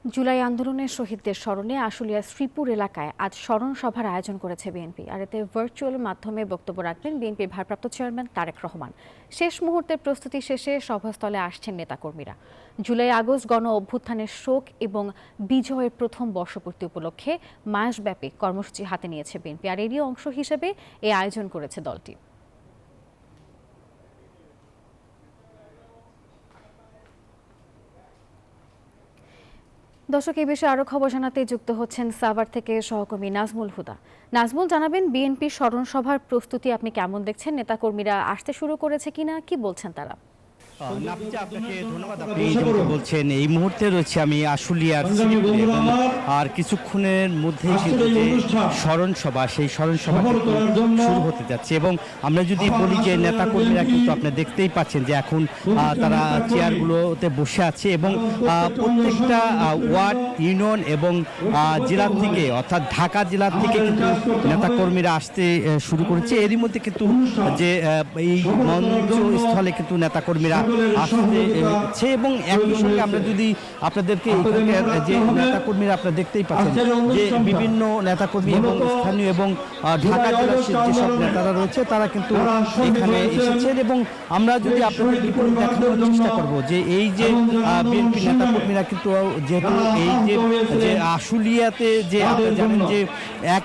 জুলাই আন্দোলনের শহীদদের স্মরণে আশুলিয়ার শ্রীপুর এলাকায় আজ স্মরণ সভার আয়োজন করেছে বিএনপি। আর এতে ভার্চুয়াল মাধ্যমে বক্তব্য রাখবেন বিএনপির ভারপ্রাপ্ত চেয়ারম্যান তারেক রহমান। শেষ মুহূর্তের প্রস্তুতি শেষে সভাস্থলে আসছেন নেতাকর্মীরা। জুলাই আগস্ট গণ অভ্যুত্থানের শোক এবং বিজয়ের প্রথম বর্ষপূর্তি উপলক্ষে মাসব্যাপী কর্মসূচি হাতে নিয়েছে বিএনপি। আর এরই অংশ হিসেবে এই আয়োজন করেছে দলটি। দর্শক, এই বিষয়ে আরো খবর জানাতে যুক্ত হচ্ছেন সাভার থেকে সহকর্মী নাজমুল হুদা। নাজমুল, জানাবেন বিএনপির স্মরণ সভার প্রস্তুতি আপনি কেমন দেখছেন? নেতাকর্মীরা আসতে শুরু করেছে কিনা, কি বলছেন তারা? আপনাকে ধন্যবাদ। আপনি যেমন বলছেন, এই মুহূর্তে রয়েছে আমি আশুলিয়ার আর কিছুক্ষণের মধ্যে কিন্তু যে স্মরণ সভা, সেই স্মরণ সভা শুরু হতে যাচ্ছে। এবং আমরা যদি বলি যে নেতাকর্মীরা কিন্তু আপনি দেখতেই পাচ্ছেন যে এখন তারা চেয়ারগুলোতে বসে আছে এবং প্রত্যেকটা ওয়ার্ড, ইউনিয়ন এবং জেলা থেকে, অর্থাৎ ঢাকা জেলা থেকে কিন্তু নেতাকর্মীরা আসতে শুরু করেছে। এরই মধ্যে কিন্তু যে এই মঞ্চস্থলে কিন্তু নেতাকর্মীরা আসছে এবং একই সঙ্গে আমরা যদি আপনাদেরকে যে নেতাকর্মীরা আপনারা দেখতেই পাচ্ছেন যে বিভিন্ন নেতাকর্মী এবং স্থানীয় এবং ঢাকা জেলার যেসব নেতারা রয়েছে তারা কিন্তু এখানে এসেছেন। এবং আমরা যদি আপনাদেরকে দেখানোর চেষ্টা করব যে এই যে বিএনপি নেতাকর্মীরা কিন্তু যেহেতু এই যে আশুলিয়াতে যে আপনারা জানেন যে এক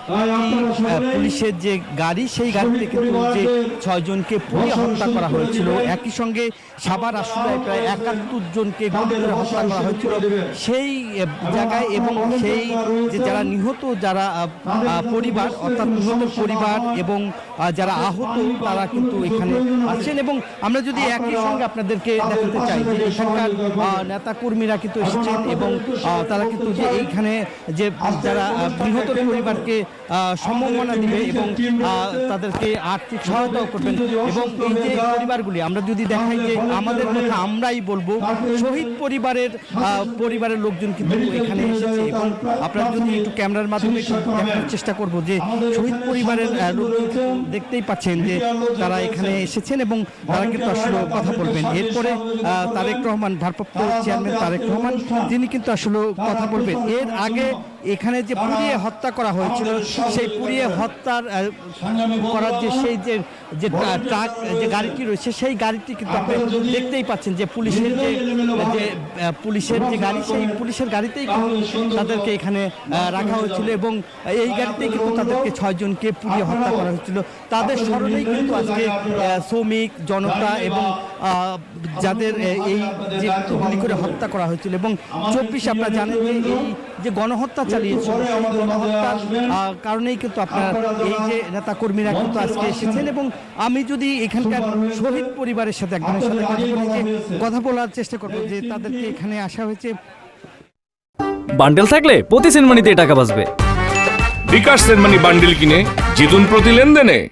পুলিশের যে গাড়ি, সেই গাড়িতে কিন্তু যে 6 জনকে পুড়িয়ে হত্যা করা হয়েছিল, একই সঙ্গে সাভার আশুলিয়ায় প্রায় 71 জনকে গুলি করে হত্যা করা হয়েছিল সেই জায়গায়। এবং সেই যে যারা নিহত, যারা পরিবার, অর্থাৎ নিহত পরিবার এবং যারা আহত, তারা কিন্তু এখানে আছেন। এবং আমরা যদি একই সঙ্গে আপনাদেরকে দেখাতে চাই যে এখানকার নেতাকর্মীরা কিন্তু এসেছেন এবং তারা কিন্তু যে এইখানে যে যারা নিহত পরিবারকে সম্মাননা দিবে এবং তাদেরকে আর্থিক সহায়তাও করবেন। এবং এই যে পরিবারগুলি আমরা যদি দেখাই যে আমাদের কথা আমরাই বলবো, শহীদ পরিবারের লোকজন কিন্তু এখানে এসেছে। এবং আপনারা যদি একটু ক্যামেরার মাধ্যমে দেখার চেষ্টা করব যে শহীদ পরিবারের লোকজন দেখতেই পাচ্ছেন যে তারা এখানে এসেছেন এবং তারা কিন্তু আসলে কথা বলবেন। এরপরে তারেক রহমান, ভারপ্রাপ্ত চেয়ারম্যান তারেক রহমান, তিনি কিন্তু আসলে কথা বলবেন। এর আগে এখানে যে পুড়িয়ে হত্যা করা হয়েছিল, সেই পুড়িয়ে হত্যার করার যে সেই যে ট্রাক, যে গাড়িটি রয়েছে, সেই গাড়িটি কিন্তু আপনি দেখতেই পাচ্ছেন যে পুলিশের যে গাড়ি, সেই পুলিশের গাড়িতেই তাদেরকে এখানে রাখা হয়েছিল এবং এই গাড়িতেই কিন্তু তাদেরকে 6 জনকে পুড়িয়ে হত্যা করা হয়েছিল। তাদের স্মরণেই কিন্তু আজকে শ্রমিক জনতা এবং যাদের এই যে গুলি করে হত্যা করা হয়েছিল এবং 24 আপনারা জানেন যে এই যে গণহত্যা চালিয়েছিল, গণহত্যার কারণেই কিন্তু আপনার এই যে নেতাকর্মীরা কিন্তু আজকে এসেছেন। এবং আমি যদি এখানকার শহীদ পরিবারের সাথে একজনের সাথে কথা বলার চেষ্টা করবো যে তাদেরকে এখানে আসা হয়েছে। বান্ডেল থাকলে প্রতি সেনমানিতে টাকা বাঁচবে। বিকাশ সেনমানি বান্ডেল কিনে জিতুন প্রতি লেনদেনে।